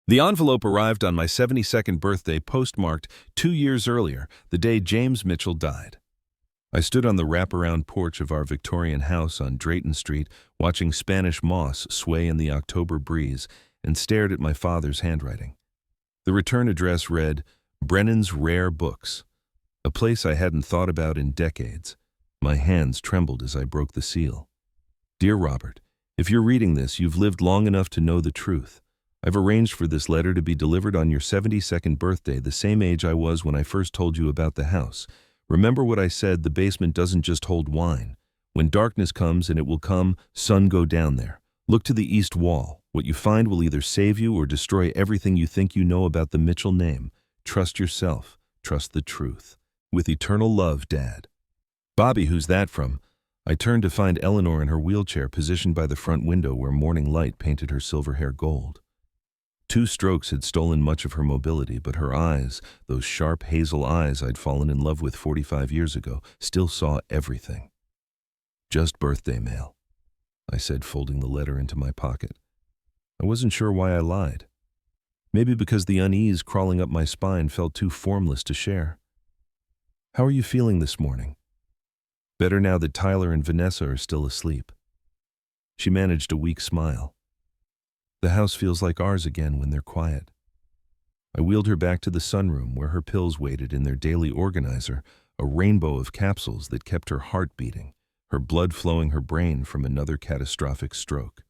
The envelope arrived on my 72nd birthday, postmarked 2 years earlier, the day James Mitchell died. I stood on the wraparound porch of our Victorian house on Drayton Street, watching Spanish moss sway in the October breeze, and stared at my father's handwriting. The return address read, Brennan's Rare Books, a place I hadn't thought about in decades. My hands trembled as I broke the seal. Dear Robert, if you're reading this, you've lived long enough to know the truth. I've arranged for this letter to be delivered on your 72nd birthday, the same age I was when I first told you about the house. Remember what I said, the basement doesn't just hold wine. When darkness comes, and it will come, sun, go down there. Look to the east wall. What you find will either save you or destroy everything you think you know about the Mitchell name. Trust yourself. Trust the truth. With eternal love, Dad. Bobby, who's that from? I turned to find Eleanor in her wheelchair, positioned by the front window where morning light painted her silver hair gold. 2 strokes had stolen much of her mobility, but her eyes, those sharp hazel eyes I'd fallen in love with 45 years ago, still saw everything. Just birthday mail, I said, folding the letter into my pocket. I wasn't sure why I lied. Maybe because the unease crawling up my spine felt too formless to share. How are you feeling this morning? Better now that Tyler and Vanessa are still asleep. She managed a weak smile. The house feels like ours again when they're quiet. I wheeled her back to the sunroom where her pills waited in their daily organizer, a rainbow of capsules that kept her heart beating, her blood flowing her brain from another catastrophic stroke.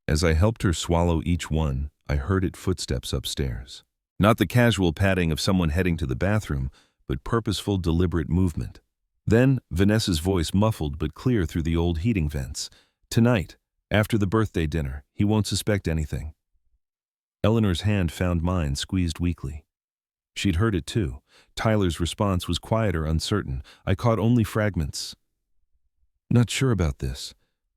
As I helped her swallow each one, I heard its footsteps upstairs. Not the casual padding of someone heading to the bathroom, but purposeful, deliberate movement. Then, Vanessa's voice muffled but clear through the old heating vents. Tonight, after the birthday dinner, he won't suspect anything. Eleanor's hand found mine, squeezed weakly. She'd heard it too. Tyler's response was quieter, uncertain. I caught only fragments. Not sure about this.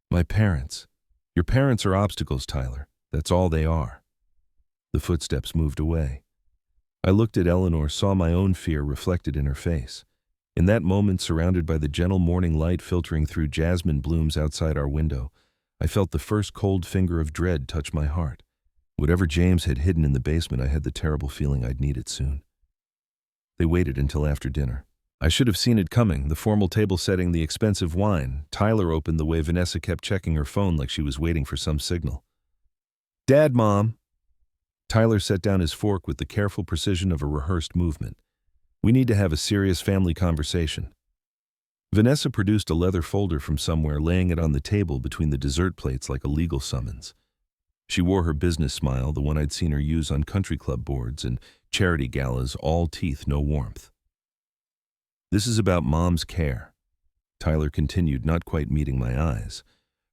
My parents. Your parents are obstacles, Tyler. That's all they are. The footsteps moved away. I looked at Eleanor, saw my own fear reflected in her face. In that moment, surrounded by the gentle morning light filtering through jasmine blooms outside our window, I felt the first cold finger of dread touch my heart. Whatever James had hidden in the basement, I had the terrible feeling I'd need it soon. They waited until after dinner. I should have seen it coming, the formal table setting, the expensive wine. Tyler opened the way Vanessa kept checking her phone like she was waiting for some signal. Dad, Mom. Tyler set down his fork with the careful precision of a rehearsed movement. We need to have a serious family conversation. Vanessa produced a leather folder from somewhere, laying it on the table between the dessert plates like a legal summons. She wore her business smile, the one I'd seen her use on country club boards and charity galas, all teeth, no warmth. This is about Mom's care. Tyler continued, not quite meeting my eyes.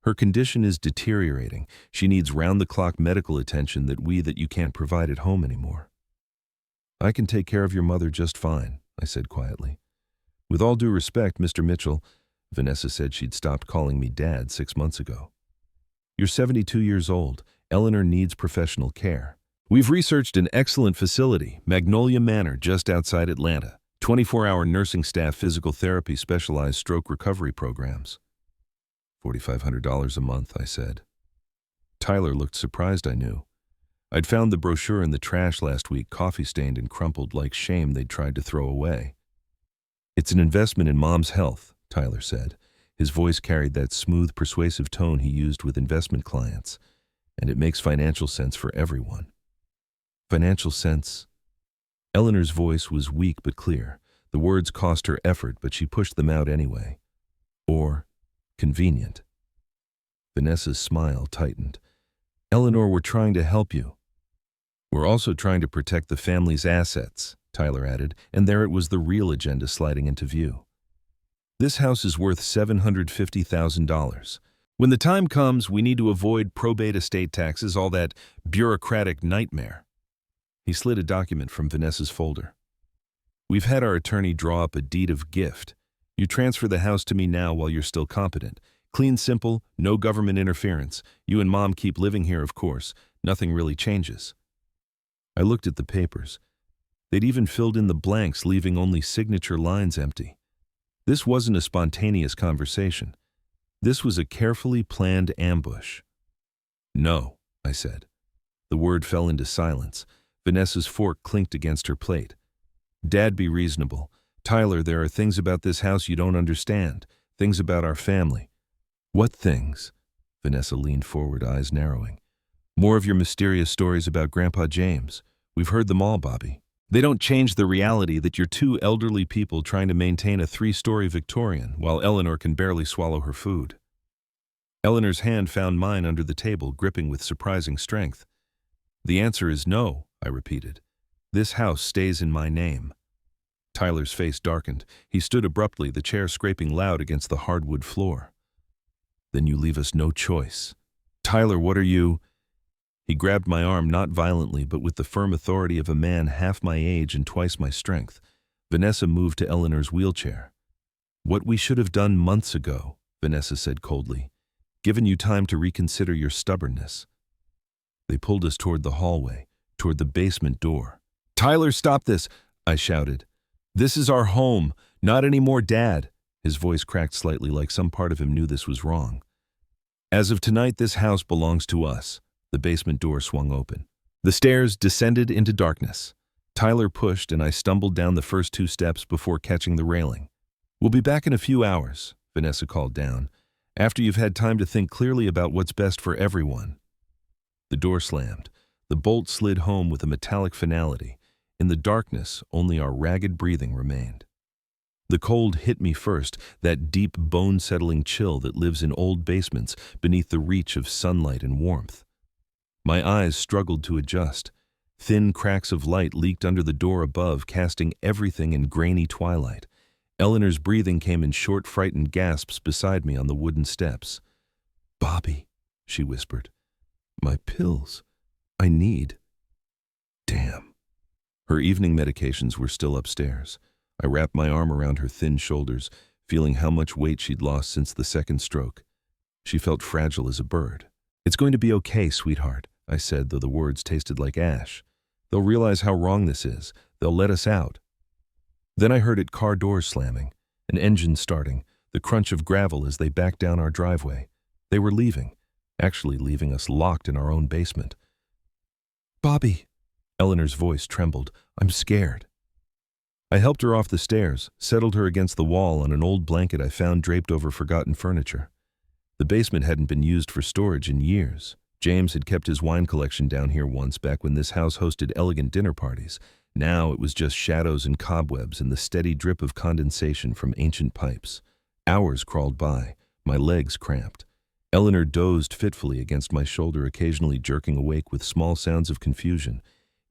Her condition is deteriorating. She needs round-the-clock medical attention that you can't provide at home anymore. I can take care of your mother just fine, I said quietly. With all due respect, Mr. Mitchell, Vanessa said she'd stopped calling me Dad 6 months ago. You're 72 years old. Eleanor needs professional care. We've researched an excellent facility, Magnolia Manor, just outside Atlanta. 24-hour nursing staff, physical therapy, specialized stroke recovery programs. $4,500 a month, I said. Tyler looked surprised, I knew. I'd found the brochure in the trash last week, coffee-stained and crumpled like shame they'd tried to throw away. It's an investment in Mom's health, Tyler said. His voice carried that smooth, persuasive tone he used with investment clients, and it makes financial sense for everyone. Financial sense? Eleanor's voice was weak but clear. The words cost her effort, but she pushed them out anyway. Or convenient. Vanessa's smile tightened. Eleanor, we're trying to help you. We're also trying to protect the family's assets, Tyler added, and there it was, the real agenda sliding into view. This house is worth $750,000. When the time comes, we need to avoid probate, estate taxes, all that bureaucratic nightmare. He slid a document from Vanessa's folder. We've had our attorney draw up a deed of gift. You transfer the house to me now while you're still competent. Clean, simple, no government interference. You and Mom keep living here, of course. Nothing really changes. I looked at the papers. They'd even filled in the blanks, leaving only signature lines empty. This wasn't a spontaneous conversation. This was a carefully planned ambush. No, I said. The word fell into silence. Vanessa's fork clinked against her plate. Dad, be reasonable. Tyler, there are things about this house you don't understand. Things about our family. What things? Vanessa leaned forward, eyes narrowing. More of your mysterious stories about Grandpa James. We've heard them all, Bobby. They don't change the reality that you're two elderly people trying to maintain a 3-story Victorian while Eleanor can barely swallow her food. Eleanor's hand found mine under the table, gripping with surprising strength. The answer is no, I repeated. This house stays in my name. Tyler's face darkened. He stood abruptly, the chair scraping loud against the hardwood floor. Then you leave us no choice. Tyler, what are you? He grabbed my arm, not violently, but with the firm authority of a man half my age and twice my strength. Vanessa moved to Eleanor's wheelchair. What we should have done months ago, Vanessa said coldly. Given you time to reconsider your stubbornness. They pulled us toward the hallway, toward the basement door. Tyler, stop this, I shouted. This is our home, not anymore, Dad. His voice cracked slightly, like some part of him knew this was wrong. As of tonight, this house belongs to us. The basement door swung open. The stairs descended into darkness. Tyler pushed and I stumbled down the first 2 steps before catching the railing. We'll be back in a few hours, Vanessa called down, after you've had time to think clearly about what's best for everyone. The door slammed. The bolt slid home with a metallic finality. In the darkness, only our ragged breathing remained. The cold hit me first, that deep, bone-settling chill that lives in old basements beneath the reach of sunlight and warmth. My eyes struggled to adjust. Thin cracks of light leaked under the door above, casting everything in grainy twilight. Eleanor's breathing came in short, frightened gasps beside me on the wooden steps. Bobby, she whispered. My pills. I need. Damn. Her evening medications were still upstairs. I wrapped my arm around her thin shoulders, feeling how much weight she'd lost since the second stroke. She felt fragile as a bird. It's going to be okay, sweetheart, I said, though the words tasted like ash. They'll realize how wrong this is. They'll let us out. Then I heard car doors slamming, an engine starting, the crunch of gravel as they backed down our driveway. They were leaving, actually leaving us locked in our own basement. Bobby, Eleanor's voice trembled. I'm scared. I helped her off the stairs, settled her against the wall on an old blanket I found draped over forgotten furniture. The basement hadn't been used for storage in years. James had kept his wine collection down here once, back when this house hosted elegant dinner parties. Now it was just shadows and cobwebs and the steady drip of condensation from ancient pipes. Hours crawled by, my legs cramped. Eleanor dozed fitfully against my shoulder, occasionally jerking awake with small sounds of confusion.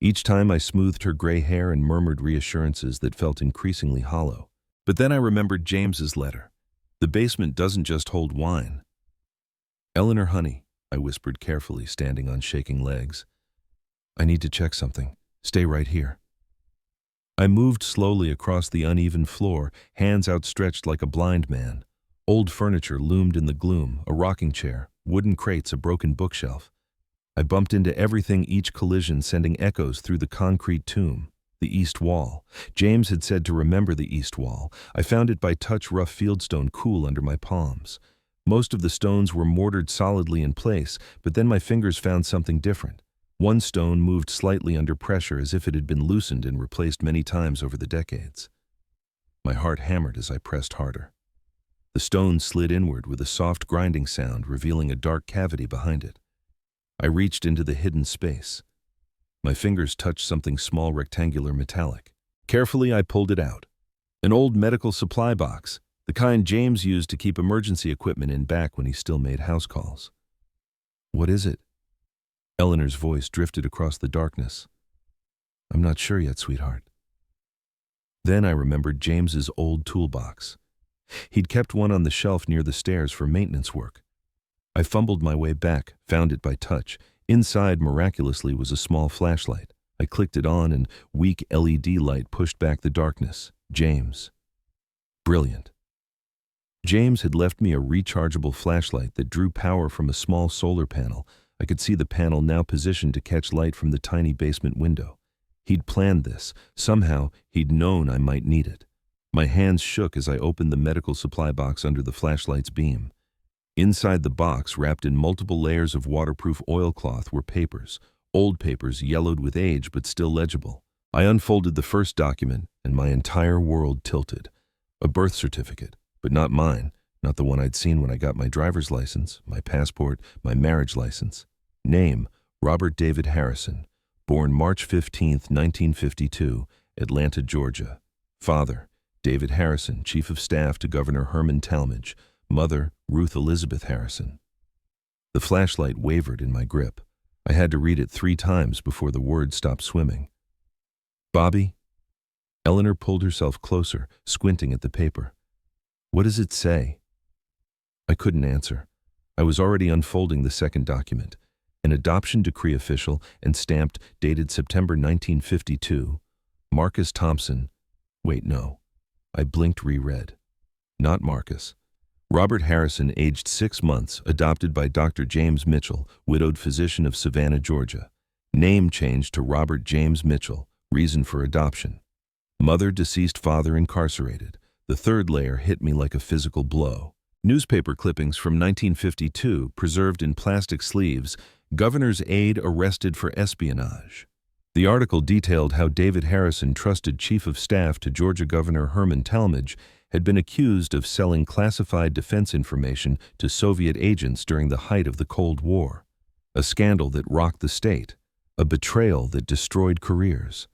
Each time I smoothed her gray hair and murmured reassurances that felt increasingly hollow. But then I remembered James's letter. The basement doesn't just hold wine. Eleanor, honey, I whispered carefully, standing on shaking legs. I need to check something. Stay right here. I moved slowly across the uneven floor, hands outstretched like a blind man. Old furniture loomed in the gloom, a rocking chair, wooden crates, a broken bookshelf. I bumped into everything, each collision sending echoes through the concrete tomb. The east wall. James had said to remember the east wall. I found it by touch, rough fieldstone cool under my palms. Most of the stones were mortared solidly in place, but then my fingers found something different. One stone moved slightly under pressure, as if it had been loosened and replaced many times over the decades. My heart hammered as I pressed harder. The stone slid inward with a soft grinding sound, revealing a dark cavity behind it. I reached into the hidden space. My fingers touched something small, rectangular, metallic. Carefully, I pulled it out. An old medical supply box, the kind James used to keep emergency equipment in back when he still made house calls. What is it? Eleanor's voice drifted across the darkness. I'm not sure yet, sweetheart. Then I remembered James's old toolbox. He'd kept one on the shelf near the stairs for maintenance work. I fumbled my way back, found it by touch. Inside, miraculously, was a small flashlight. I clicked it on, and weak LED light pushed back the darkness. James. Brilliant. James had left me a rechargeable flashlight that drew power from a small solar panel. I could see the panel now positioned to catch light from the tiny basement window. He'd planned this. Somehow, he'd known I might need it. My hands shook as I opened the medical supply box under the flashlight's beam. Inside the box, wrapped in multiple layers of waterproof oilcloth, were papers, Old papers yellowed with age but still legible. I unfolded the first document and my entire world tilted. A birth certificate, but not mine, not the one I'd seen when I got my driver's license, my passport, my marriage license. Name, Robert David Harrison, born March 15, 1952, Atlanta, Georgia. Father, David Harrison, Chief of Staff to Governor Herman Talmadge. Mother, Ruth Elizabeth Harrison. The flashlight wavered in my grip. I had to read it 3 times before the words stopped swimming. Bobby? Eleanor pulled herself closer, squinting at the paper. What does it say? I couldn't answer. I was already unfolding the second document. An adoption decree official and stamped, dated September 1952. Marcus Thompson. Wait, no. I blinked, reread. Not Marcus. Robert Harrison, aged 6 months, adopted by Dr. James Mitchell, widowed physician of Savannah, Georgia. Name changed to Robert James Mitchell. Reason for adoption. Mother, deceased, father incarcerated. The third layer hit me like a physical blow. Newspaper clippings from 1952, preserved in plastic sleeves. Governor's aide arrested for espionage. The article detailed how David Harrison, trusted Chief of Staff to Georgia Governor Herman Talmadge, had been accused of selling classified defense information to Soviet agents during the height of the Cold War. A scandal that rocked the state. A betrayal that destroyed careers.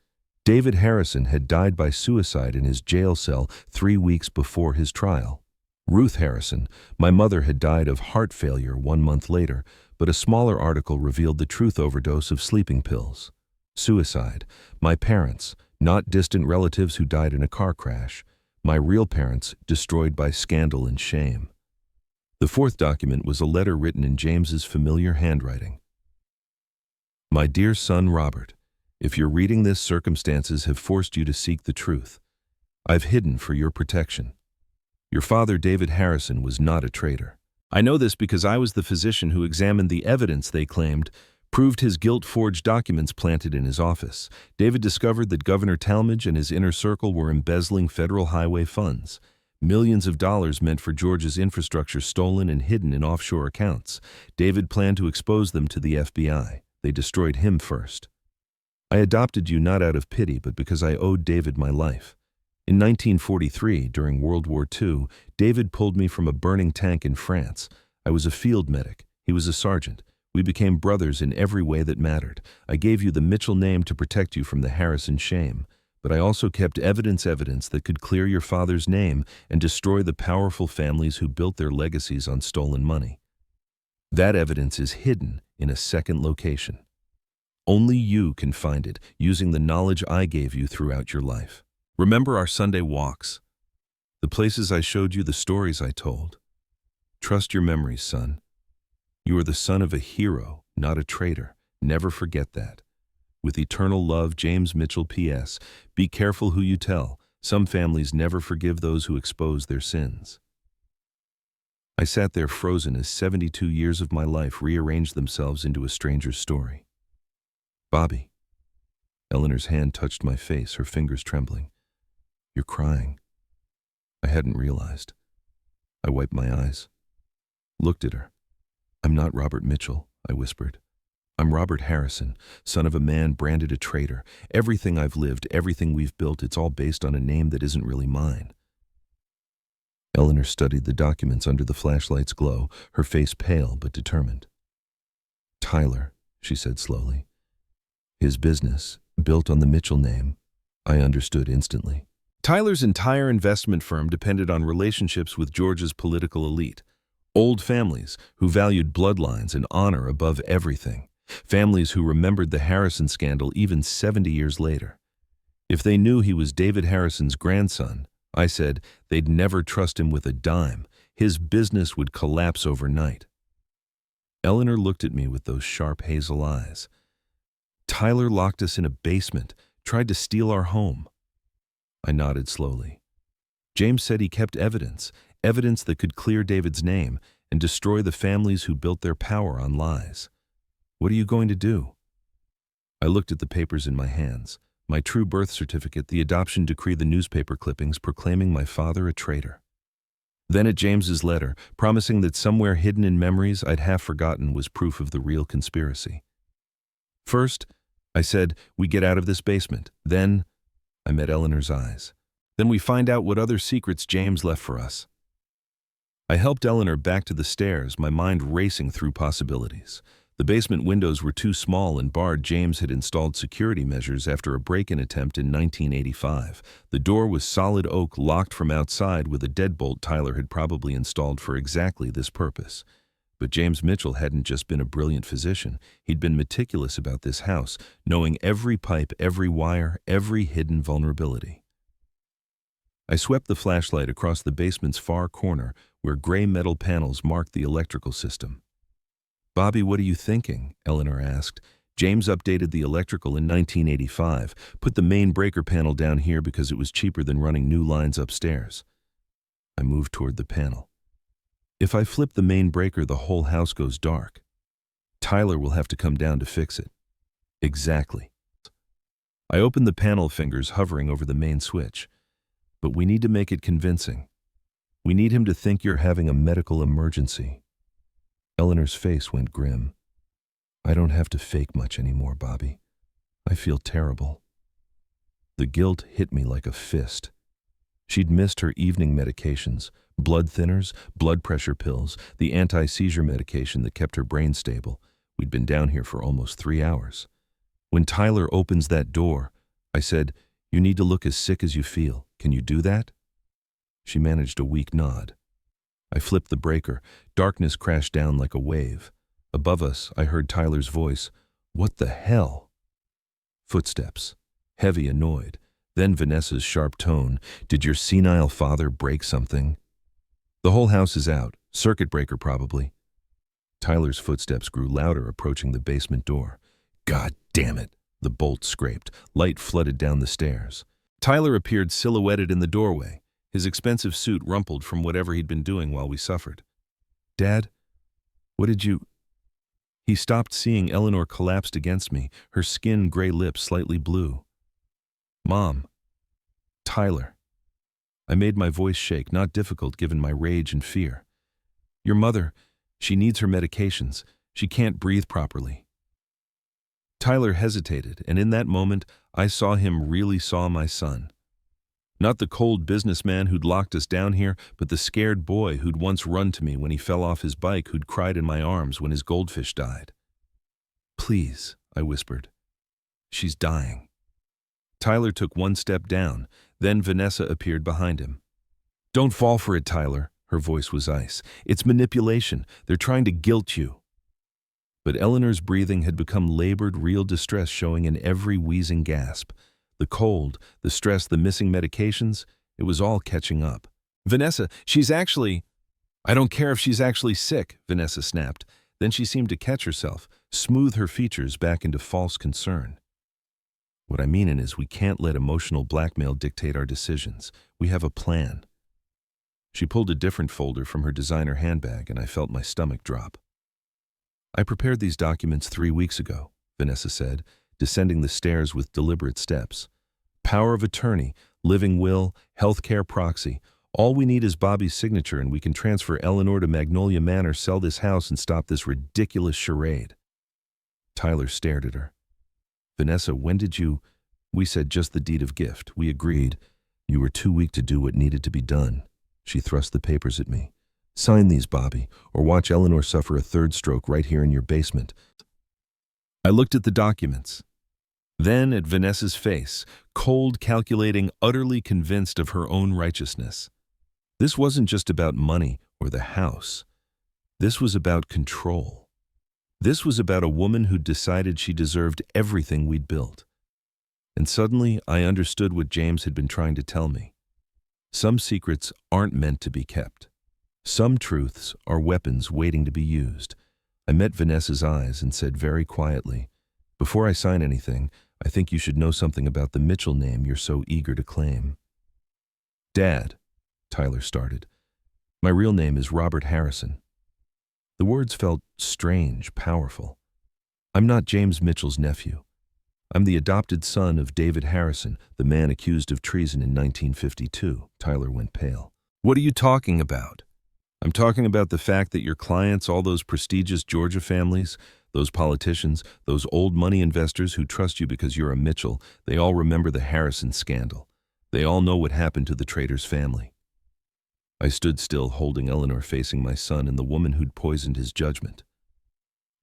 David Harrison had died by suicide in his jail cell 3 weeks before his trial. Ruth Harrison, my mother, had died of heart failure 1 month later, but a smaller article revealed the truth: overdose of sleeping pills. Suicide. My parents, not distant relatives who died in a car crash. My real parents, destroyed by scandal and shame. The fourth document was a letter written in James's familiar handwriting. My dear son Robert, if you're reading this, circumstances have forced you to seek the truth. I've hidden for your protection. Your father, David Harrison, was not a traitor. I know this because I was the physician who examined the evidence they claimed proved his guilt. Forged documents planted in his office. David discovered that Governor Talmadge and his inner circle were embezzling federal highway funds. Millions of dollars meant for Georgia's infrastructure stolen and hidden in offshore accounts. David planned to expose them to the FBI. They destroyed him first. I adopted you not out of pity, but because I owed David my life. In 1943, during World War II, David pulled me from a burning tank in France. I was a field medic. He was a sergeant. We became brothers in every way that mattered. I gave you the Mitchell name to protect you from the Harrison shame, but I also kept evidence that could clear your father's name and destroy the powerful families who built their legacies on stolen money. That evidence is hidden in a second location. Only you can find it, using the knowledge I gave you throughout your life. Remember our Sunday walks, the places I showed you, the stories I told. Trust your memories, son. You are the son of a hero, not a traitor. Never forget that. With eternal love, James Mitchell. P.S. Be careful who you tell. Some families never forgive those who expose their sins. I sat there frozen as 72 years of my life rearranged themselves into a stranger's story. Bobby. Eleanor's hand touched my face, her fingers trembling. You're crying. I hadn't realized. I wiped my eyes. Looked at her. I'm not Robert Mitchell, I whispered. I'm Robert Harrison, son of a man branded a traitor. Everything I've lived, everything we've built, it's all based on a name that isn't really mine. Eleanor studied the documents under the flashlight's glow, her face pale but determined. Tyler, she said slowly. His business, built on the Mitchell name. I understood instantly. Tyler's entire investment firm depended on relationships with Georgia's political elite. Old families who valued bloodlines and honor above everything. Families who remembered the Harrison scandal even 70 years later. If they knew he was David Harrison's grandson, I said, they'd never trust him with a dime. His business would collapse overnight. Eleanor looked at me with those sharp hazel eyes. Tyler locked us in a basement, tried to steal our home. I nodded slowly. James said he kept evidence that could clear David's name and destroy the families who built their power on lies. What are you going to do? I looked at the papers in my hands, my true birth certificate, the adoption decree, the newspaper clippings proclaiming my father a traitor. Then at James's letter, promising that somewhere hidden in memories I'd half forgotten was proof of the real conspiracy. First, I said, we get out of this basement. Then, I met Eleanor's eyes. Then we find out what other secrets James left for us. I helped Eleanor back to the stairs, my mind racing through possibilities. The basement windows were too small and barred. James had installed security measures after a break-in attempt in 1985. The door was solid oak, locked from outside with a deadbolt Tyler had probably installed for exactly this purpose. But James Mitchell hadn't just been a brilliant physician. He'd been meticulous about this house, knowing every pipe, every wire, every hidden vulnerability. I swept the flashlight across the basement's far corner, where gray metal panels marked the electrical system. "Bobby, what are you thinking?" Eleanor asked. "James updated the electrical in 1985, put the main breaker panel down here because it was cheaper than running new lines upstairs." I moved toward the panel. "If I flip the main breaker, the whole house goes dark. Tyler will have to come down to fix it." "Exactly." I opened the panel, fingers hovering over the main switch. "But we need to make it convincing. We need him to think you're having a medical emergency." Eleanor's face went grim. "I don't have to fake much anymore, Bobby. I feel terrible." The guilt hit me like a fist. She'd missed her evening medications, blood thinners, blood pressure pills, the anti-seizure medication that kept her brain stable. We'd been down here for almost 3 hours. "When Tyler opens that door," I said, "you need to look as sick as you feel. Can you do that?" She managed a weak nod. I flipped the breaker. Darkness crashed down like a wave. Above us, I heard Tyler's voice. "What the hell?" Footsteps. Heavy, annoyed. Then Vanessa's sharp tone. "Did your senile father break something?" "The whole house is out. Circuit breaker, probably." Tyler's footsteps grew louder, approaching the basement door. "God damn it!" The bolt scraped. Light flooded down the stairs. Tyler appeared silhouetted in the doorway, his expensive suit rumpled from whatever he'd been doing while we suffered. "Dad, what did you—" He stopped, seeing Eleanor collapsed against me, her skin, gray lips slightly blue. "Mom." "Tyler." I made my voice shake, not difficult given my rage and fear. "Your mother, she needs her medications. She can't breathe properly." Tyler hesitated, and in that moment, I saw him really saw my son. Not the cold businessman who'd locked us down here, but the scared boy who'd once run to me when he fell off his bike, who'd cried in my arms when his goldfish died. "Please," I whispered. "She's dying." Tyler took one step down, then Vanessa appeared behind him. "Don't fall for it, Tyler." Her voice was ice. "It's manipulation. They're trying to guilt you." But Eleanor's breathing had become labored, real distress showing in every wheezing gasp. The cold, the stress, the missing medications, it was all catching up. "Vanessa, she's actually—" "I don't care if she's actually sick," Vanessa snapped. Then she seemed to catch herself, smooth her features back into false concern. "What I mean is we can't let emotional blackmail dictate our decisions. We have a plan." She pulled a different folder from her designer handbag, and I felt my stomach drop. "I prepared these documents 3 weeks ago," Vanessa said, descending the stairs with deliberate steps. "Power of attorney, living will, healthcare proxy. All we need is Bobby's signature and we can transfer Eleanor to Magnolia Manor, sell this house, and stop this ridiculous charade." Tyler stared at her. "Vanessa, when did you—" "We said just the deed of gift. We agreed. You were too weak to do what needed to be done." She thrust the papers at me. "Sign these, Bobby, or watch Eleanor suffer a third stroke right here in your basement." I looked at the documents. Then at Vanessa's face, cold, calculating, utterly convinced of her own righteousness. This wasn't just about money or the house. This was about control. This was about a woman who decided she deserved everything we'd built. And suddenly I understood what James had been trying to tell me. Some secrets aren't meant to be kept. Some truths are weapons waiting to be used. I met Vanessa's eyes and said very quietly, "Before I sign anything, I think you should know something about the Mitchell name you're so eager to claim." "Dad," Tyler started, "my real name is Robert Harrison." The words felt strange, powerful. "I'm not James Mitchell's nephew. I'm the adopted son of David Harrison, the man accused of treason in 1952. Tyler went pale. "What are you talking about?" "I'm talking about the fact that your clients, all those prestigious Georgia families, Those politicians, those old money investors who trust you because you're a Mitchell, they all remember the Harrison scandal. They all know what happened to the trader's family. I stood still, holding Eleanor, facing my son and the woman who'd poisoned his judgment.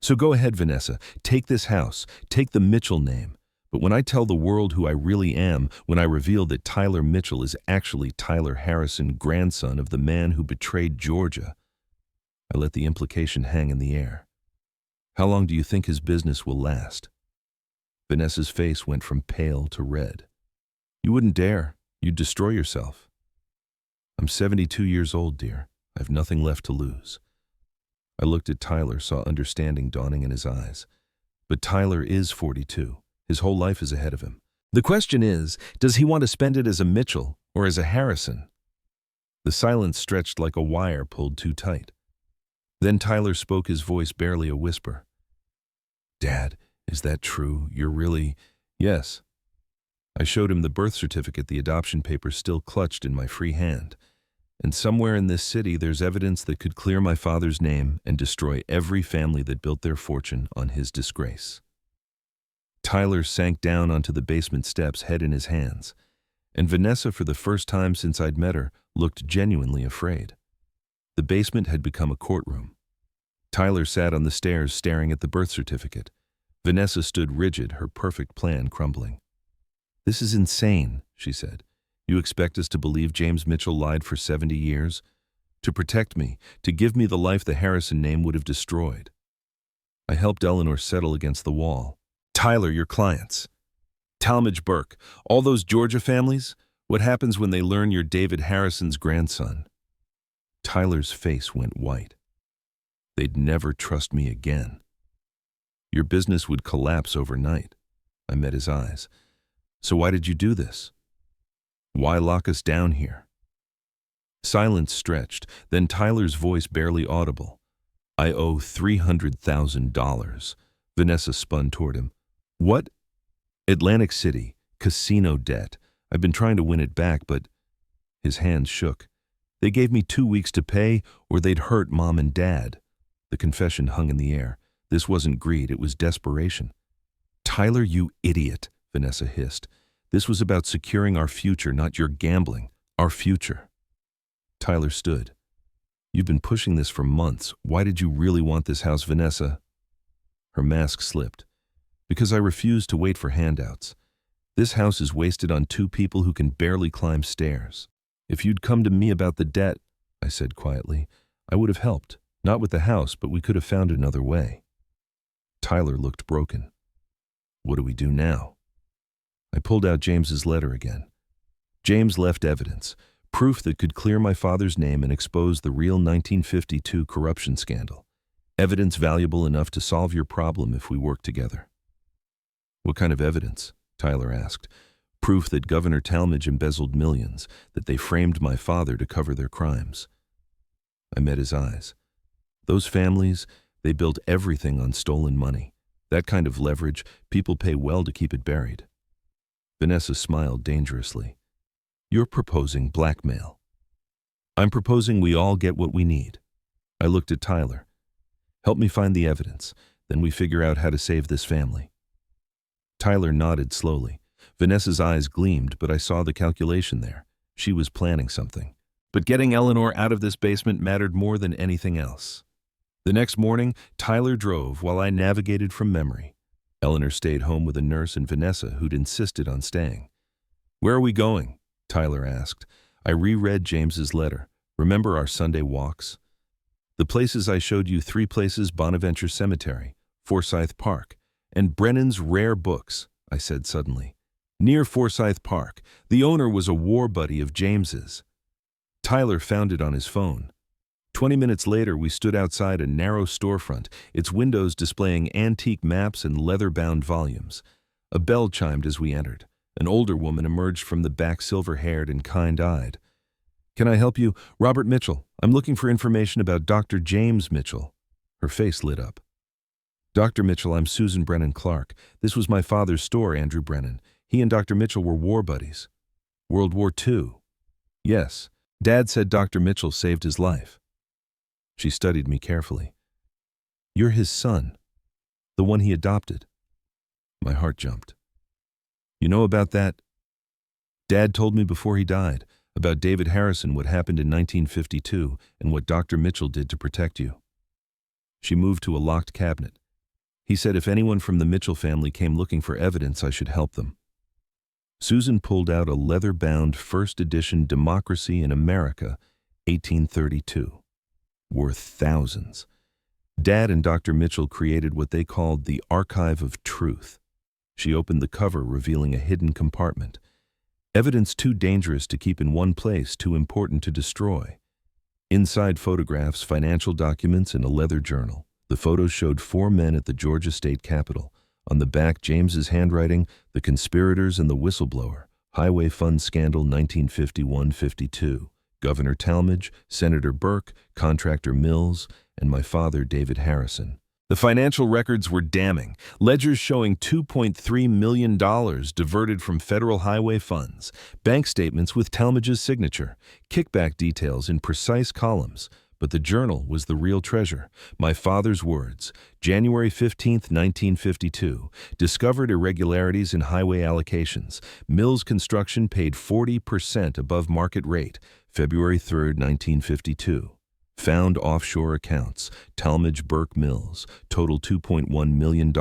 So go ahead, Vanessa, take this house, take the Mitchell name. But when I tell the world who I really am, when I reveal that Tyler Mitchell is actually Tyler Harrison, grandson of the man who betrayed Georgia, I let the implication hang in the air. How long do you think his business will last? Vanessa's face went from pale to red. You wouldn't dare. You'd destroy yourself. I'm 72 years old, dear. I've nothing left to lose. I looked at Tyler, saw understanding dawning in his eyes. But Tyler is 42. His whole life is ahead of him. The question is, does he want to spend it as a Mitchell or as a Harrison? The silence stretched like a wire pulled too tight. Then Tyler spoke, his voice barely a whisper. Dad, is that true? You're really… Yes. I showed him the birth certificate, the adoption papers still clutched in my free hand. And somewhere in this city there's evidence that could clear my father's name and destroy every family that built their fortune on his disgrace. Tyler sank down onto the basement steps, head in his hands. And Vanessa, for the first time since I'd met her, looked genuinely afraid. The basement had become a courtroom. Tyler sat on the stairs staring at the birth certificate. Vanessa stood rigid, her perfect plan crumbling. This is insane, she said. You expect us to believe James Mitchell lied for 70 years? To protect me, to give me the life the Harrison name would have destroyed. I helped Eleanor settle against the wall. Tyler, your clients. Talmadge Burke, all those Georgia families? What happens when they learn you're David Harrison's grandson? Tyler's face went white. They'd never trust me again. Your business would collapse overnight. I met his eyes. So why did you do this? Why lock us down here? Silence stretched, then Tyler's voice barely audible. I owe $300,000. Vanessa spun toward him. What? Atlantic City, casino debt. I've been trying to win it back, but… His hands shook. They gave me 2 weeks to pay, or they'd hurt Mom and Dad. The confession hung in the air. This wasn't greed, it was desperation. Tyler, you idiot, Vanessa hissed. This was about securing our future, not your gambling. Our future. Tyler stood. You've been pushing this for months. Why did you really want this house, Vanessa? Her mask slipped. Because I refused to wait for handouts. This house is wasted on 2 people who can barely climb stairs. If you'd come to me about the debt, I said quietly, I would have helped. Not with the house, but we could have found another way. Tyler looked broken. What do we do now? I pulled out James's letter again. James left evidence, proof that could clear my father's name and expose the real 1952 corruption scandal. Evidence valuable enough to solve your problem if we work together. What kind of evidence? Tyler asked. Proof that Governor Talmadge embezzled millions, that they framed my father to cover their crimes. I met his eyes. Those families, they built everything on stolen money. That kind of leverage, people pay well to keep it buried. Vanessa smiled dangerously. You're proposing blackmail. I'm proposing we all get what we need. I looked at Tyler. Help me find the evidence, then we figure out how to save this family. Tyler nodded slowly. Vanessa's eyes gleamed, but I saw the calculation there. She was planning something. But getting Eleanor out of this basement mattered more than anything else. The next morning, Tyler drove while I navigated from memory. Eleanor stayed home with a nurse and Vanessa, who'd insisted on staying. Where are we going? Tyler asked. I reread James's letter. Remember our Sunday walks? The places I showed you, 3 places: Bonaventure Cemetery, Forsyth Park, and Brennan's Rare Books, I said suddenly. Near Forsyth Park, the owner was a war buddy of James's. Tyler found it on his phone. 20 minutes later, we stood outside a narrow storefront, its windows displaying antique maps and leather-bound volumes. A bell chimed as we entered. An older woman emerged from the back, silver-haired and kind-eyed. Can I help you? Robert Mitchell. I'm looking for information about Dr. James Mitchell. Her face lit up. Dr. Mitchell, I'm Susan Brennan Clark. This was my father's store, Andrew Brennan. He and Dr. Mitchell were war buddies. World War II. Yes. Dad said Dr. Mitchell saved his life. She studied me carefully. You're his son. The one he adopted. My heart jumped. You know about that? Dad told me before he died, about David Harrison, what happened in 1952, and what Dr. Mitchell did to protect you. She moved to a locked cabinet. He said if anyone from the Mitchell family came looking for evidence, I should help them. Susan pulled out a leather-bound first edition Democracy in America, 1832, worth thousands. Dad and Dr. Mitchell created what they called the Archive of Truth. She opened the cover, revealing a hidden compartment. Evidence too dangerous to keep in one place, too important to destroy. Inside, photographs, financial documents, and a leather journal. The photos showed 4 men at the Georgia State Capitol. On the back, James's handwriting, The Conspirators and the Whistleblower, Highway Fund Scandal 1951-52, Governor Talmadge, Senator Burke, Contractor Mills, and my father, David Harrison. The financial records were damning, ledgers showing $2.3 million diverted from federal highway funds, bank statements with Talmadge's signature, kickback details in precise columns. But the journal was the real treasure. My father's words, January 15, 1952, discovered irregularities in highway allocations. Mills Construction paid 40% above market rate, February 3, 1952. Found offshore accounts, Talmadge Burke Mills, total $2.1 million,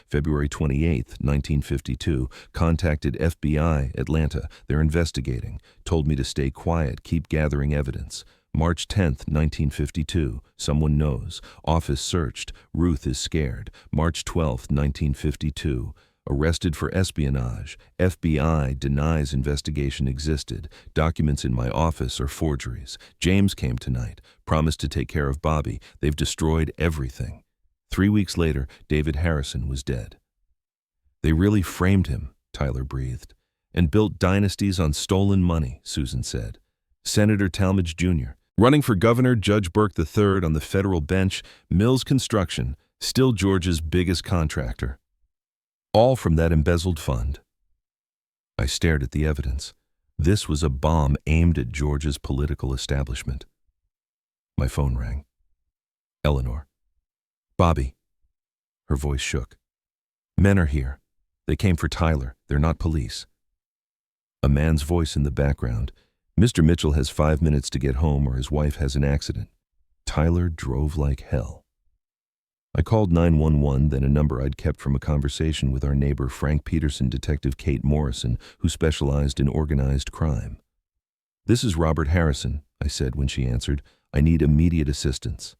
February 28, 1952. Contacted FBI, Atlanta. They're investigating. Told me to stay quiet, keep gathering evidence. March 10, 1952. Someone knows. Office searched. Ruth is scared. March 12, 1952. Arrested for espionage. FBI denies investigation existed. Documents in my office are forgeries. James came tonight. Promised to take care of Bobby. They've destroyed everything. 3 weeks later, David Harrison was dead. They really framed him, Tyler breathed. And built dynasties on stolen money, Susan said. Senator Talmadge Jr., running for governor, Judge Burke III on the federal bench, Mills Construction, still Georgia's biggest contractor. All from that embezzled fund. I stared at the evidence. This was a bomb aimed at Georgia's political establishment. My phone rang. Eleanor. Bobby. Her voice shook. Men are here. They came for Tyler. They're not police. A man's voice in the background. Mr. Mitchell has 5 minutes to get home or his wife has an accident. Tyler drove like hell. I called 911, then a number I'd kept from a conversation with our neighbor Frank Peterson, Detective Kate Morrison, who specialized in organized crime. This is Robert Harrison, I said when she answered. I need immediate assistance.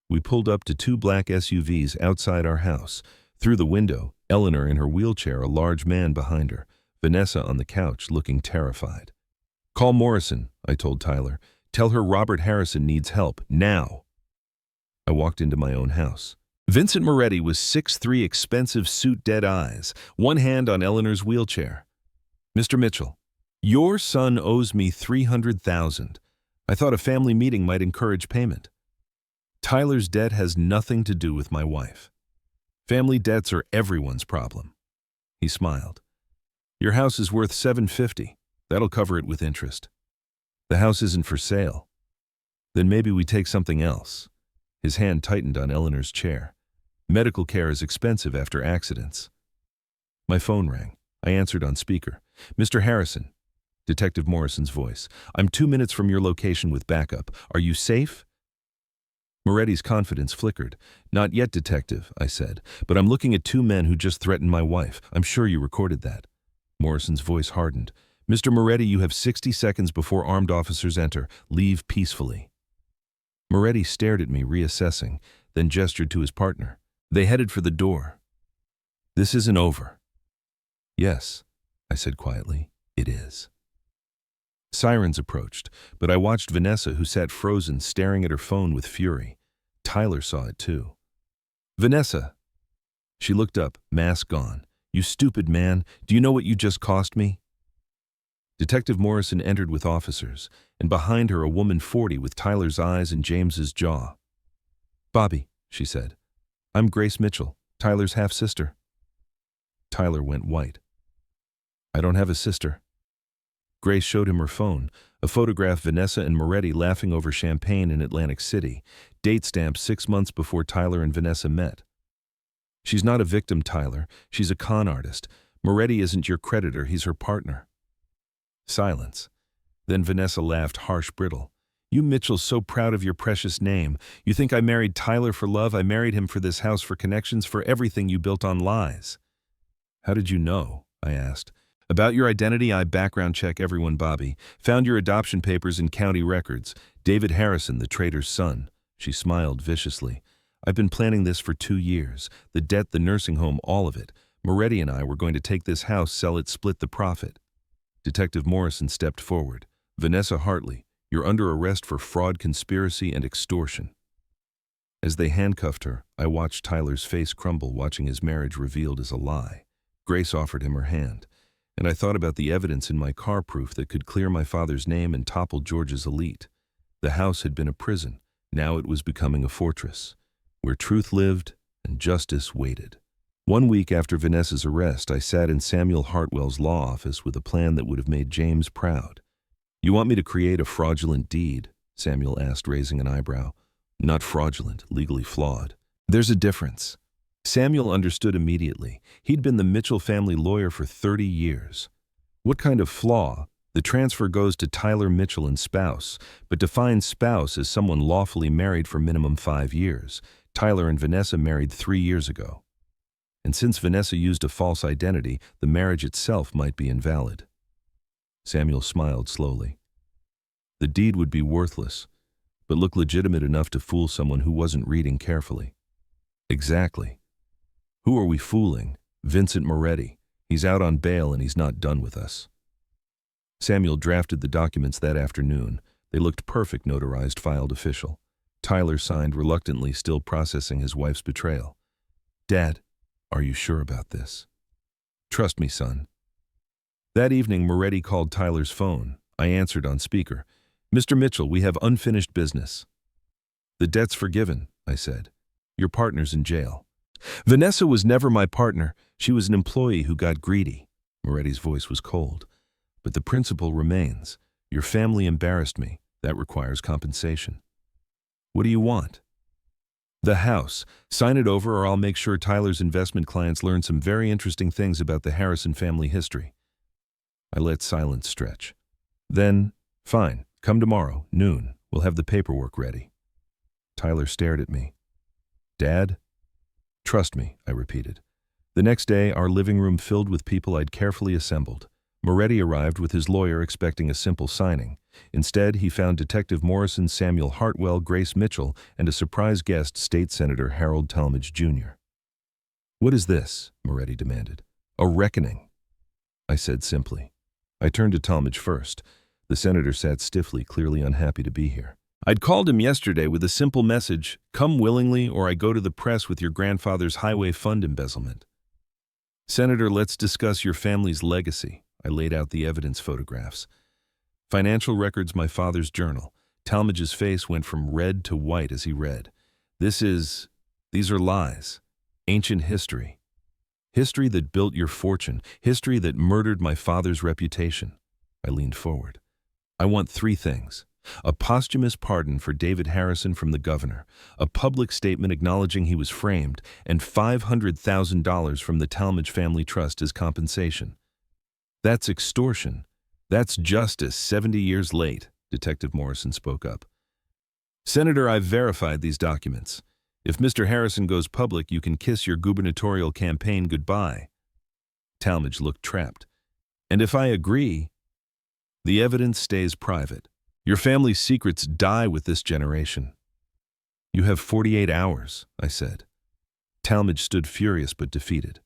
We pulled up to 2 black SUVs outside our house. Through the window, Eleanor in her wheelchair, a large man behind her, Vanessa on the couch looking terrified. Call Morrison, I told Tyler. Tell her Robert Harrison needs help, now. I walked into my own house. Vincent Moretti was 6'3", expensive suit, dead eyes, one hand on Eleanor's wheelchair. Mr. Mitchell, your son owes me $300,000. I thought a family meeting might encourage payment. Tyler's debt has nothing to do with my wife. Family debts are everyone's problem. He smiled. Your house is worth $750. That'll cover it with interest. The house isn't for sale. Then maybe we take something else. His hand tightened on Eleanor's chair. Medical care is expensive after accidents. My phone rang. I answered on speaker. Mr. Harrison. Detective Morrison's voice. I'm 2 minutes from your location with backup. Are you safe? Moretti's confidence flickered. Not yet, detective, I said, but I'm looking at 2 men who just threatened my wife. I'm sure you recorded that. Morrison's voice hardened. Mr. Moretti, you have 60 seconds before armed officers enter. Leave peacefully. Moretti stared at me, reassessing, then gestured to his partner. They headed for the door. This isn't over. Yes, I said quietly, it is. Sirens approached, but I watched Vanessa, who sat frozen, staring at her phone with fury. Tyler saw it too. Vanessa. She looked up, mask gone. You stupid man, do you know what you just cost me? Detective Morrison entered with officers, and behind her a woman 40 with Tyler's eyes and James's jaw. Bobby, she said. I'm Grace Mitchell, Tyler's half-sister. Tyler went white. I don't have a sister. Grace showed him her phone, a photograph Vanessa and Moretti laughing over champagne in Atlantic City, date stamped 6 months before Tyler and Vanessa met. She's not a victim, Tyler. She's a con artist. Moretti isn't your creditor, he's her partner. Silence. Then Vanessa laughed, harsh, brittle. You Mitchell's so proud of your precious name. You think I married Tyler for love? I married him for this house, for connections, for everything you built on lies. How did you know? I asked. About your identity, I background check everyone, Bobby. Found your adoption papers in county records. David Harrison, the traitor's son. She smiled viciously. I've been planning this for 2 years. The debt, the nursing home, all of it. Moretti and I were going to take this house, sell it, split the profit. Detective Morrison stepped forward. Vanessa Hartley, you're under arrest for fraud, conspiracy, and extortion. As they handcuffed her, I watched Tyler's face crumble, watching his marriage revealed as a lie. Grace offered him her hand, and I thought about the evidence in my car, proof that could clear my father's name and topple George's elite. The house had been a prison. Now it was becoming a fortress, where truth lived and justice waited. 1 week after Vanessa's arrest, I sat in Samuel Hartwell's law office with a plan that would have made James proud. You want me to create a fraudulent deed? Samuel asked, raising an eyebrow. Not fraudulent, legally flawed. There's a difference. Samuel understood immediately. He'd been the Mitchell family lawyer for 30 years. What kind of flaw? The transfer goes to Tyler Mitchell and spouse, but defines spouse as someone lawfully married for minimum 5 years. Tyler and Vanessa married 3 years ago. And since Vanessa used a false identity, the marriage itself might be invalid. Samuel smiled slowly. The deed would be worthless, but look legitimate enough to fool someone who wasn't reading carefully. Exactly. Who are we fooling? Vincent Moretti. He's out on bail and he's not done with us. Samuel drafted the documents that afternoon. They looked perfect, notarized, filed official. Tyler signed reluctantly, still processing his wife's betrayal. Dad, are you sure about this? Trust me, son. That evening, Moretti called Tyler's phone. I answered on speaker. Mr. Mitchell, we have unfinished business. The debt's forgiven, I said. Your partner's in jail. Vanessa was never my partner. She was an employee who got greedy. Moretti's voice was cold. But the principle remains. Your family embarrassed me. That requires compensation. What do you want? The house. Sign it over or I'll make sure Tyler's investment clients learn some very interesting things about the Harrison family history. I let silence stretch. Then, fine, come tomorrow, noon. We'll have the paperwork ready. Tyler stared at me. Dad? Trust me, I repeated. The next day, our living room filled with people I'd carefully assembled. Moretti arrived with his lawyer expecting a simple signing. Instead, he found Detective Morrison, Samuel Hartwell, Grace Mitchell, and a surprise guest, State Senator Harold Talmadge, Jr. What is this? Moretti demanded. A reckoning, I said simply. I turned to Talmadge first. The senator sat stiffly, clearly unhappy to be here. I'd called him yesterday with a simple message, come willingly or I go to the press with your grandfather's highway fund embezzlement. Senator, let's discuss your family's legacy. I laid out the evidence photographs. Financial records, my father's journal. Talmadge's face went from red to white as he read. These are lies. Ancient history. History that built your fortune. History that murdered my father's reputation. I leaned forward. I want 3 things. A posthumous pardon for David Harrison from the governor, a public statement acknowledging he was framed, and $500,000 from the Talmadge Family Trust as compensation. That's extortion. That's justice 70 years late, Detective Morrison spoke up. Senator, I've verified these documents. If Mr. Harrison goes public, you can kiss your gubernatorial campaign goodbye. Talmadge looked trapped. And if I agree, the evidence stays private. Your family's secrets die with this generation. You have 48 hours, I said. Talmadge stood furious but defeated.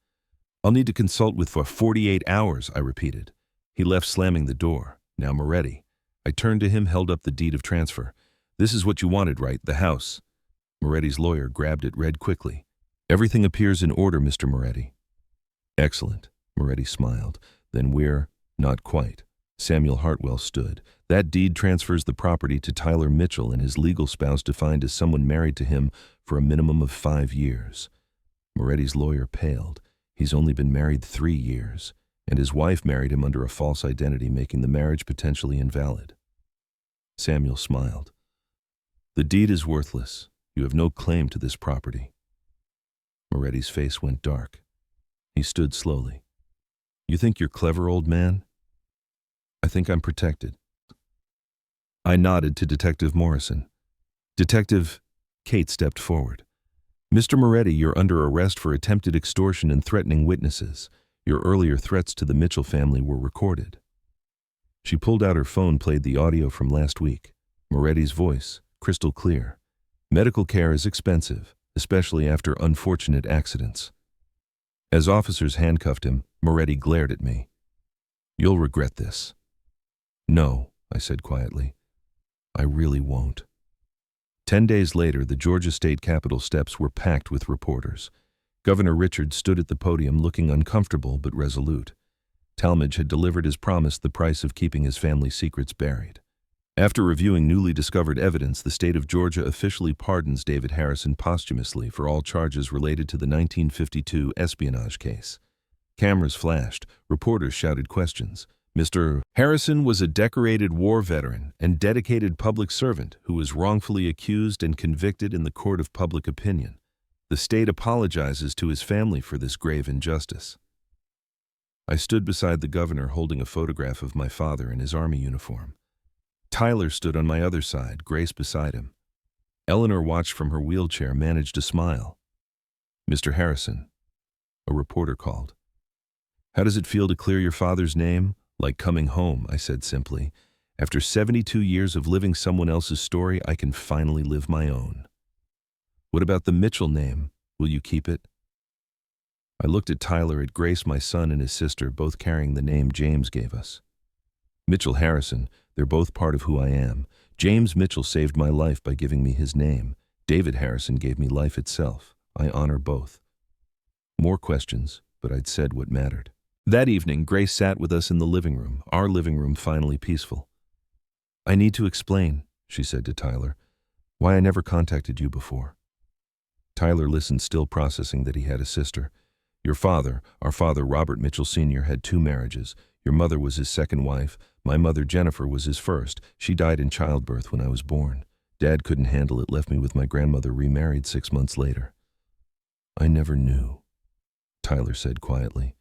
I'll need to consult with for 48 hours, I repeated. He left, slamming the door. Now Moretti. I turned to him, held up the deed of transfer. This is what you wanted, right? The house. Moretti's lawyer grabbed it, read quickly. Everything appears in order, Mr. Moretti. Excellent. Moretti smiled. Then we're not quite. Samuel Hartwell stood. That deed transfers the property to Tyler Mitchell and his legal spouse, defined as someone married to him for a minimum of 5 years. Moretti's lawyer paled. He's only been married 3 years, and his wife married him under a false identity, making the marriage potentially invalid. Samuel smiled. The deed is worthless. You have no claim to this property. Moretti's face went dark. He stood slowly. You think you're clever, old man? I think I'm protected. I nodded to Detective Morrison. Detective, Kate stepped forward. Mr. Moretti, you're under arrest for attempted extortion and threatening witnesses. Your earlier threats to the Mitchell family were recorded. She pulled out her phone, played the audio from last week. Moretti's voice, crystal clear. Medical care is expensive, especially after unfortunate accidents. As officers handcuffed him, Moretti glared at me. You'll regret this. No, I said quietly. I really won't. 10 days later, the Georgia State Capitol steps were packed with reporters. Governor Richards stood at the podium looking uncomfortable but resolute. Talmadge had delivered as promised the price of keeping his family secrets buried. After reviewing newly discovered evidence, the state of Georgia officially pardons David Harrison posthumously for all charges related to the 1952 espionage case. Cameras flashed, reporters shouted questions. Mr. Harrison was a decorated war veteran and dedicated public servant who was wrongfully accused and convicted in the court of public opinion. The state apologizes to his family for this grave injustice. I stood beside the governor holding a photograph of my father in his army uniform. Tyler stood on my other side, Grace beside him. Eleanor watched from her wheelchair, managed a smile. Mr. Harrison, a reporter called. How does it feel to clear your father's name? Like coming home, I said simply. After 72 years of living someone else's story, I can finally live my own. What about the Mitchell name? Will you keep it? I looked at Tyler, at Grace, my son, and his sister, both carrying the name James gave us. Mitchell Harrison, they're both part of who I am. James Mitchell saved my life by giving me his name. David Harrison gave me life itself. I honor both. More questions, but I'd said what mattered. That evening, Grace sat with us in the living room, our living room finally peaceful. I need to explain, she said to Tyler, why I never contacted you before. Tyler listened, still processing that he had a sister. Your father, our father Robert Mitchell Sr., had 2 marriages. Your mother was his second wife. My mother Jennifer was his first. She died in childbirth when I was born. Dad couldn't handle it, left me with my grandmother, remarried 6 months later. I never knew, Tyler said quietly.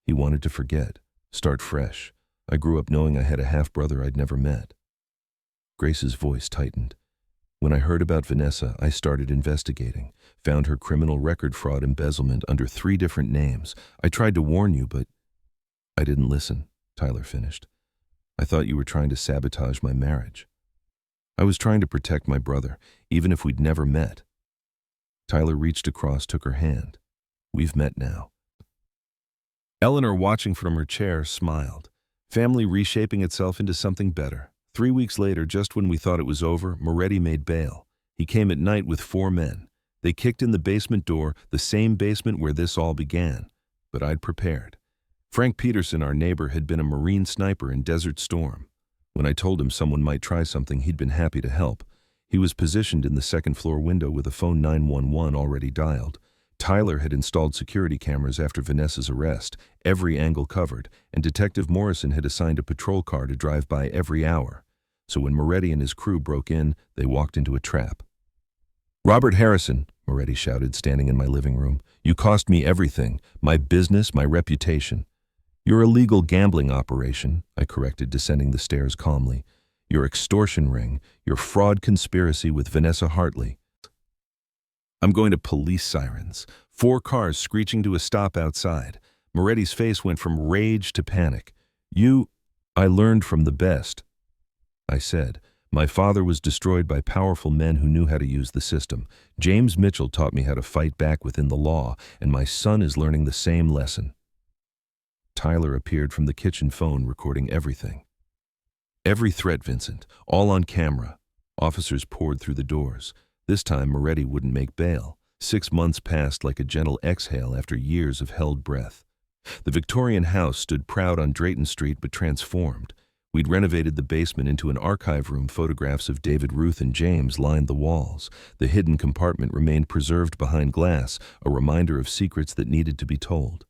He wanted to forget, start fresh. I grew up knowing I had a half-brother I'd never met. Grace's voice tightened. When I heard about Vanessa, I started investigating, found her criminal record, fraud, embezzlement under 3 different names. I tried to warn you, but I didn't listen, Tyler finished. I thought you were trying to sabotage my marriage. I was trying to protect my brother, even if we'd never met. Tyler reached across, took her hand. We've met now. Eleanor, watching from her chair, smiled. Family reshaping itself into something better. 3 weeks later, just when we thought it was over, Moretti made bail. He came at night with 4 men. They kicked in the basement door, the same basement where this all began. But I'd prepared. Frank Peterson, our neighbor, had been a Marine sniper in Desert Storm. When I told him someone might try something, he'd been happy to help. He was positioned in the second-floor window with a phone 911 already dialed. Tyler had installed security cameras after Vanessa's arrest, every angle covered, and Detective Morrison had assigned a patrol car to drive by every hour. So when Moretti and his crew broke in, they walked into a trap. Robert Harrison, Moretti shouted, standing in my living room, you cost me everything, my business, my reputation. Your illegal gambling operation, I corrected, descending the stairs calmly. Your extortion ring, your fraud conspiracy with Vanessa Hartley. I'm going to police sirens. 4 cars screeching to a stop outside. Moretti's face went from rage to panic. I learned from the best, I said. My father was destroyed by powerful men who knew how to use the system. James Mitchell taught me how to fight back within the law, and my son is learning the same lesson. Tyler appeared from the kitchen phone, recording everything. Every threat, Vincent, all on camera. Officers poured through the doors. This time, Moretti wouldn't make bail. 6 months passed like a gentle exhale after years of held breath. The Victorian house stood proud on Drayton Street but transformed. We'd renovated the basement into an archive room. Photographs of David, Ruth, and James lined the walls. The hidden compartment remained preserved behind glass, a reminder of secrets that needed to be told.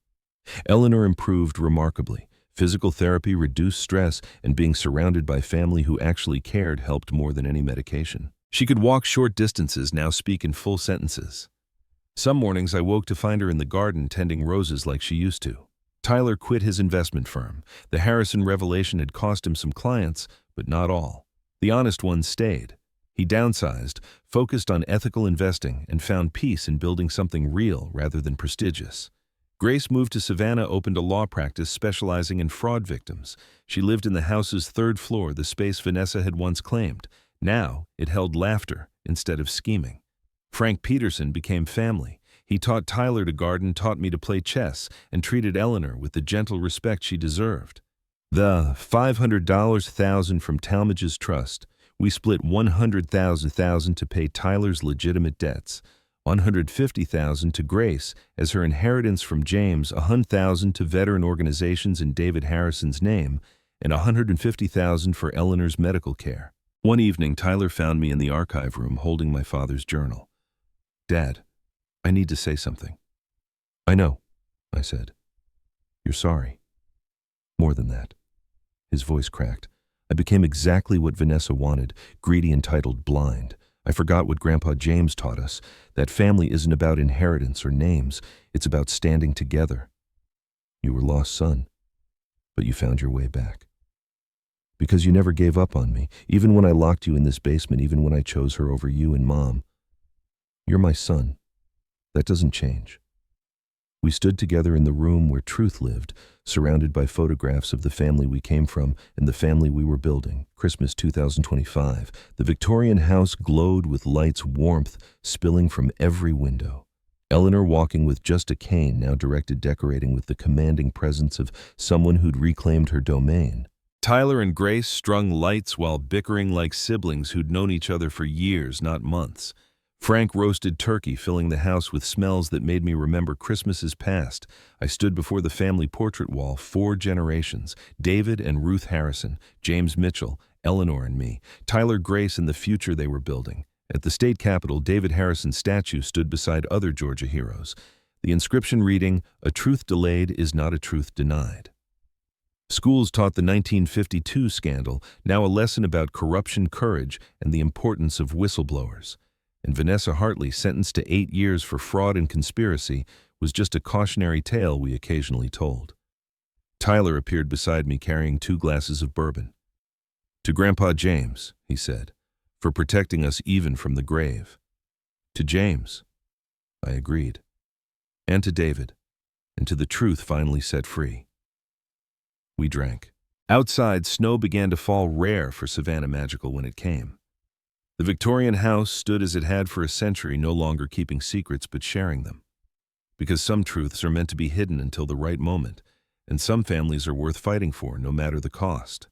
Eleanor improved remarkably. Physical therapy reduced stress, and being surrounded by family who actually cared helped more than any medication. She could walk short distances, now speak in full sentences. Some mornings I woke to find her in the garden tending roses like she used to. Tyler quit his investment firm. The Harrison revelation had cost him some clients, but not all. The honest ones stayed. He downsized, focused on ethical investing, and found peace in building something real rather than prestigious. Grace moved to Savannah, opened a law practice specializing in fraud victims. She lived in the house's third floor, the space Vanessa had once claimed. Now, it held laughter instead of scheming. Frank Peterson became family. He taught Tyler to garden, taught me to play chess, and treated Eleanor with the gentle respect she deserved. The $500,000 from Talmadge's trust, we split $100,000 to pay Tyler's legitimate debts, $150,000 to Grace as her inheritance from James, $100,000 to veteran organizations in David Harrison's name, and $150,000 for Eleanor's medical care. One evening, Tyler found me in the archive room holding my father's journal. "Dad, I need to say something." "I know," I said. "You're sorry." "More than that." His voice cracked. "I became exactly what Vanessa wanted, greedy, entitled, blind. I forgot what Grandpa James taught us, that family isn't about inheritance or names, it's about standing together. You were lost, son, but you found your way back. Because you never gave up on me, even when I locked you in this basement, even when I chose her over you and Mom. You're my son. That doesn't change." We stood together in the room where truth lived, surrounded by photographs of the family we came from and the family we were building. Christmas 2025. The Victorian house glowed with light's warmth spilling from every window. Eleanor walking with just a cane, now directed decorating with the commanding presence of someone who'd reclaimed her domain. Tyler and Grace strung lights while bickering like siblings who'd known each other for years, not months. Frank roasted turkey, filling the house with smells that made me remember Christmases past. I stood before the family portrait wall, 4 generations, David and Ruth Harrison, James Mitchell, Eleanor and me, Tyler, Grace, and the future they were building. At the state capitol, David Harrison's statue stood beside other Georgia heroes. The inscription reading, "A truth delayed is not a truth denied." Schools taught the 1952 scandal, now a lesson about corruption, courage, and the importance of whistleblowers. And Vanessa Hartley, sentenced to 8 years for fraud and conspiracy, was just a cautionary tale we occasionally told. Tyler appeared beside me carrying 2 glasses of bourbon. "To Grandpa James," he said, "for protecting us even from the grave." "To James," I agreed. "And to David, and to the truth finally set free." We drank. Outside, snow began to fall, rare for Savannah Magical when it came. The Victorian house stood as it had for a century, no longer keeping secrets but sharing them. Because some truths are meant to be hidden until the right moment, and some families are worth fighting for, no matter the cost.